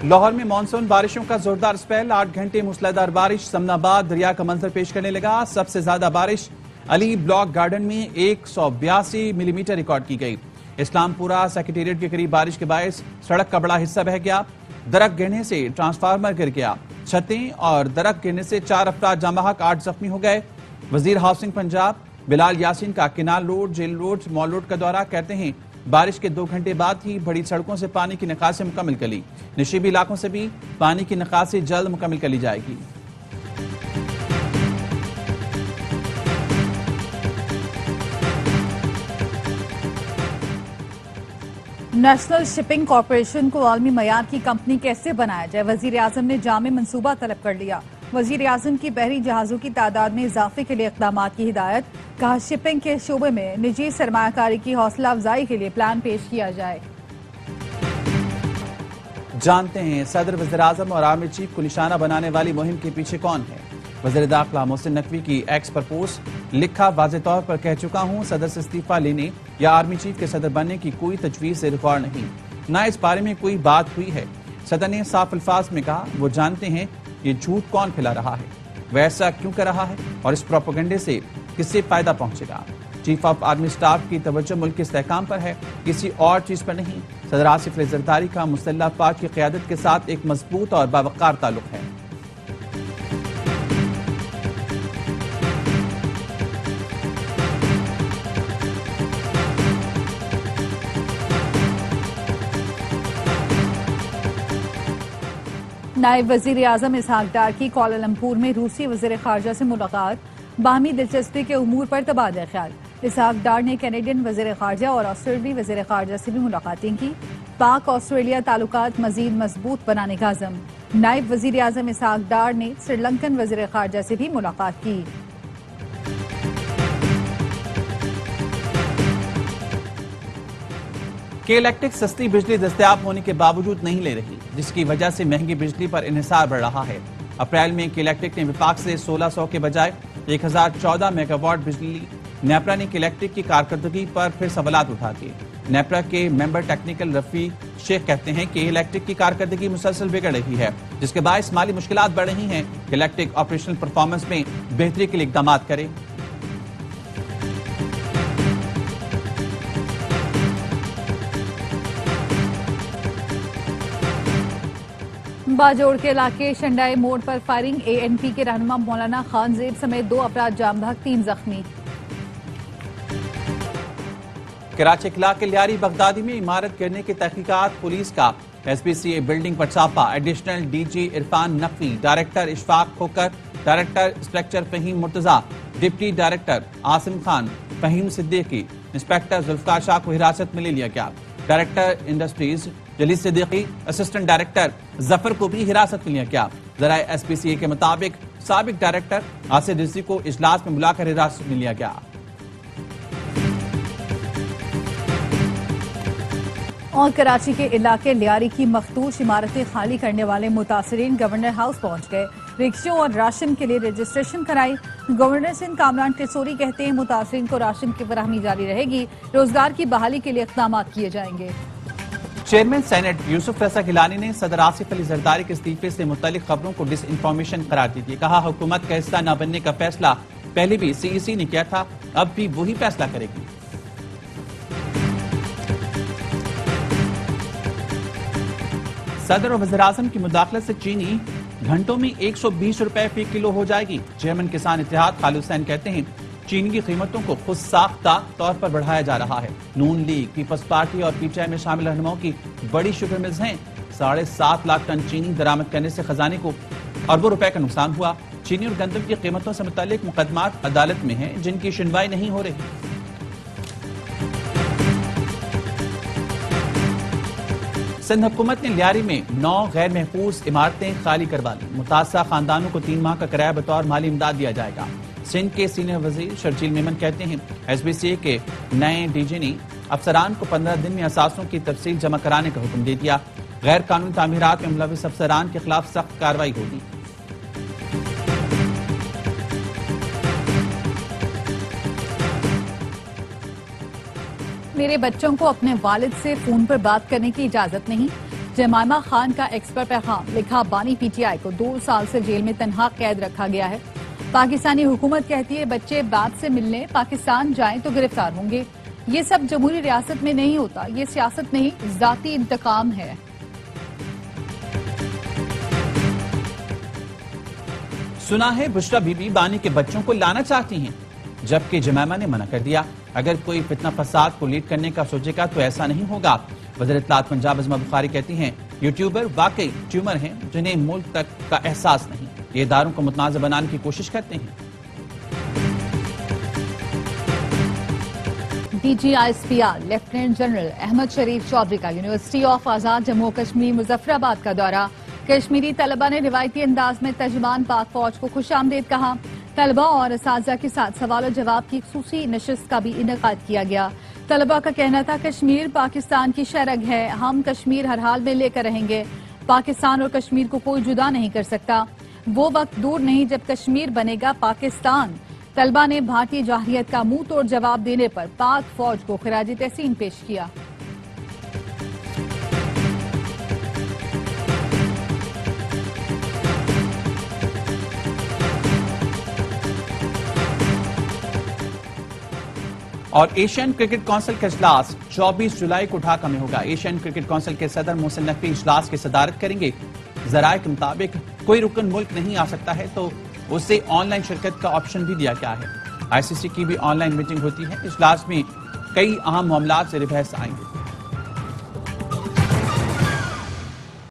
लाहौर में मानसून बारिशों का जोरदार स्पेल, 8 घंटे मूसलाधार बारिश, समनाबाद दरिया का मंजर पेश करने लगा। सबसे ज्यादा बारिश अली ब्लॉक गार्डन में 182 मिलीमीटर रिकॉर्ड की गई। इस्लामपुरा सेक्रेटेरिएट के करीब बारिश के बायस सड़क का बड़ा हिस्सा बह गया। दरख्त गिरने से ट्रांसफार्मर गिर गया। छतें और दरख्त गिरने से 4 अफराद जाँ बहक, 8 जख्मी हो गए। वजीर हाउसिंग पंजाब बिलाल यासीन का canal road, jail road, mall road का दौरा, कहते हैं बारिश के 2 घंटे बाद ही बड़ी सड़कों से पानी की निकासी मुकम्मल कर ली। नशीबी इलाकों से भी पानी की निकासी जल्द मुकम्मल कर ली जाएगी। नेशनल शिपिंग कॉरपोरेशन को आलमी मयार की कंपनी कैसे बनाया जाए, वजीर आजम ने जामे मंसूबा तलब कर लिया। वजीर आजम की बहरी जहाजों की तादाद में इजाफे के लिए इक़दाम की हिदायत, कहा शिपिंग के शोबे में निजी सरमायाकारी की हौसला अफजाई के लिए प्लान पेश किया जाए। जानते हैं सदर वज़ीर आज़म और आर्मी चीफ को निशाना बनाने वाली मुहिम के पीछे कौन है। वज़ीर दाखिला मोहसिन नकवी की एक्स पर पोस्ट, लिखा वाज़े तौर पर कह चुका हूं सदर से इस्तीफा लेने या आर्मी चीफ के सदर बनने की कोई तजवीज़ से रिकॉर्ड नहीं, ना इस बारे में कोई बात हुई है। सदर ने साफ अल्फाज में कहा वो जानते हैं ये झूठ कौन फैला रहा है, वैसा क्यों कर रहा है और इस प्रोपेगेंडे से किससे फायदा पहुंचेगा। चीफ ऑफ आर्मी स्टाफ की तवज्जो मुल्क के इस्तेहकाम पर है, किसी और चीज पर नहीं। सदर आसिफ अली जरदारी का मुसल्लह फौज की क़यादत के साथ एक मजबूत और बावकार ताल्लुक है। नायब वजीर आजम इसहाक डार की कोलालमपुर में रूसी वजीर खारजा से मुलाकात, बाहमी दिलचस्पी के उमूर पर तबादला ख्याल। इसहाक डार ने कैनेडियन वजीर खारजा और ऑस्ट्रेलियाई वजीर खारजा से भी मुलाकातें की। पाक ऑस्ट्रेलिया ताल्लुकात मजीद मजबूत बनाने का अज़म। नायब वजीर आजम इसहाक डार ने श्रीलंकन वजीर खारजा से भी मुलाकात की। के इलेक्ट्रिक सस्ती बिजली दस्तयाब होने के बावजूद नहीं ले रही, जिसकी वजह से महंगी बिजली पर इन्हिसार बढ़ रहा है। अप्रैल में के इलेक्ट्रिक ने विफाक से 1600 के बजाय 1014 मेगावाट बिजली ली। नेपरा ने के इलेक्ट्रिक की कारकर्दगी पर फिर सवालात उठा दिए। नेपरा के मेंबर टेक्निकल रफीक शेख कहते हैं कि इलेक्ट्रिक की कारकर्दगी मुसलसल बिगड़ रही है, जिसके बायस माली मुश्किलात बढ़ रही हैं। इलेक्ट्रिक ऑपरेशनल परफॉर्मेंस में बेहतरी के लिए इकदाम करे। बाजोड़ के इलाके शंडाई मोड़ पर फायरिंग, ANP के रहनुमा मौलाना खान जेब समेत 2 अफराद जाम बहक, 3 जख्मी। कराची इलाके के लियारी बगदादी में इमारत गिरने की तहकीकात, पुलिस का SPCA बिल्डिंग पर छापा। Additional DG Irfan Naqvi, director Ishfaq Khokhar, director inspector Faheem Murtaza, deputy director Asim Khan, Faheem Siddiqui, inspector Zulfiqar Shah को हिरासत में ले लिया गया। Director industries Jaleel Siddiqui, assistant director Zafar को भी हिरासत में लिया गया। ज़राए SPCA के मुताबिक साबिक डायरेक्टर आसिफ रिजवी को इजलास में बुलाकर हिरासत में लिया गया। और कराची के इलाके लियारी की मखदूश इमारतें खाली करने वाले मुतासरीन गवर्नर हाउस पहुंच गए। रिक्शों और राशन के लिए रजिस्ट्रेशन कराई। गवर्नर सिंध कामरान टिसोरी कहते हैं मुतासरीन को राशन की फराहमी जारी रहेगी, रोजगार की बहाली के लिए इक़दाम किए जाएंगे। चेयरमैन सेनेट यूसुफ रजा गिलानी ने सदर आसिफ अली जरदारी के इस्तीफे से मुतालिक खबरों को डिसइंफॉर्मेशन करार दी थी। कहा हुकूमत का हिस्सा न बनने का फैसला पहले भी CEC ने किया था, अब भी वही फैसला करेगी। सदर और वज़ीर आज़म की मुदाखलत से चीनी घंटों में 120 रुपए फी किलो हो जाएगी। चेयरमैन किसान इत्तेहाद खालिद हुसैन कहते हैं चीनी की कीमतों को खुद साख्ता तौर पर बढ़ाया जा रहा है। नून लीग, पीपल्स पार्टी और PTI में शामिल रहनुमाओं की बड़ी शुगर मिल्स हैं। 7.5 लाख टन चीनी दरामद करने से खजाने को अरबों रुपए का नुकसान हुआ। चीनी और गंदम की कीमतों से मुतालिक मुकदमात अदालत में हैं, जिनकी सुनवाई नहीं हो रही। सिंध हुकूमत ने लियारी में 9 गैर महफूज इमारतें खाली करवा दी। मुतासरा खानदानों को 3 माह का किराया बतौर माली इमदाद दिया जाएगा। सिंध के सीनियर वजीर शर्जील मेमन कहते हैं SPCA के नए DG ने अफसरान को 15 दिन में असासों की तफसील जमा कराने का हुक्म दे दिया। गैर कानूनी तामीरात में मुलविस अफसरान के खिलाफ सख्त कार्रवाई होगी। मेरे बच्चों को अपने वालिद से फोन पर बात करने की इजाजत नहीं, जमाइमा खान का एक्स पर पैगाम लिखा, बानी पीटीआई को 2 साल से जेल में तनहा कैद रखा गया है। पाकिस्तानी हुकूमत कहती है बच्चे बाप से मिलने पाकिस्तान जाएं तो गिरफ्तार होंगे। ये सब जमहूरी रियासत में नहीं होता, ये सियासत नहीं जाती इंतकाम है। सुना है बुशरा बीबी बानी के बच्चों को लाना चाहती हैं, जबकि जमाइमा ने मना कर दिया। अगर कोई फितना फसाद को लीड करने का सोचेगा तो ऐसा नहीं होगा। वज़ीर इत्तलात पंजाब अज़मा बुखारी कहती हैं यूट्यूबर वाकई ट्यूमर हैं जिन्हें मुल्क तक का एहसास नहीं। ये इदारों को मुतनाज़ बनाने की कोशिश करते हैं। DGISPR लेफ्टिनेंट जनरल अहमद शरीफ चौधरी का यूनिवर्सिटी ऑफ आजाद जम्मू कश्मीर मुजफ्फराबाद का दौरा। कश्मीरी तलबा ने रिवायती अंदाज में तर्जुमान पाक फौज को खुशामदीद कहा। तलबा और असातिज़ा के साथ सवाल और जवाब की खुसूसी नशिस्त का भी इनेकाद किया गया। तलबा का कहना था कश्मीर पाकिस्तान की शरग है, हम कश्मीर हर हाल में लेकर रहेंगे। पाकिस्तान और कश्मीर को कोई जुदा नहीं कर सकता। वो वक्त दूर नहीं जब कश्मीर बनेगा पाकिस्तान। तलबा ने भारतीय जाहिलियत का मुंह तोड़ जवाब देने पर पाक फौज को खिराजी तहसीन पेश किया। और एशियन क्रिकेट काउंसिल का इजलास 24 जुलाई को ढाका में होगा। एशियन क्रिकेट काउंसिल के सदर मोहसिन नकवी इजलास की सदारत करेंगे। जराये के मुताबिक कोई रुकन मुल्क नहीं आ सकता है तो उसे ऑनलाइन शिरकत का ऑप्शन भी दिया गया है। ICC की भी ऑनलाइन मीटिंग होती है। इजलास में कई अहम मामलात ज़ेर बहस आएंगे।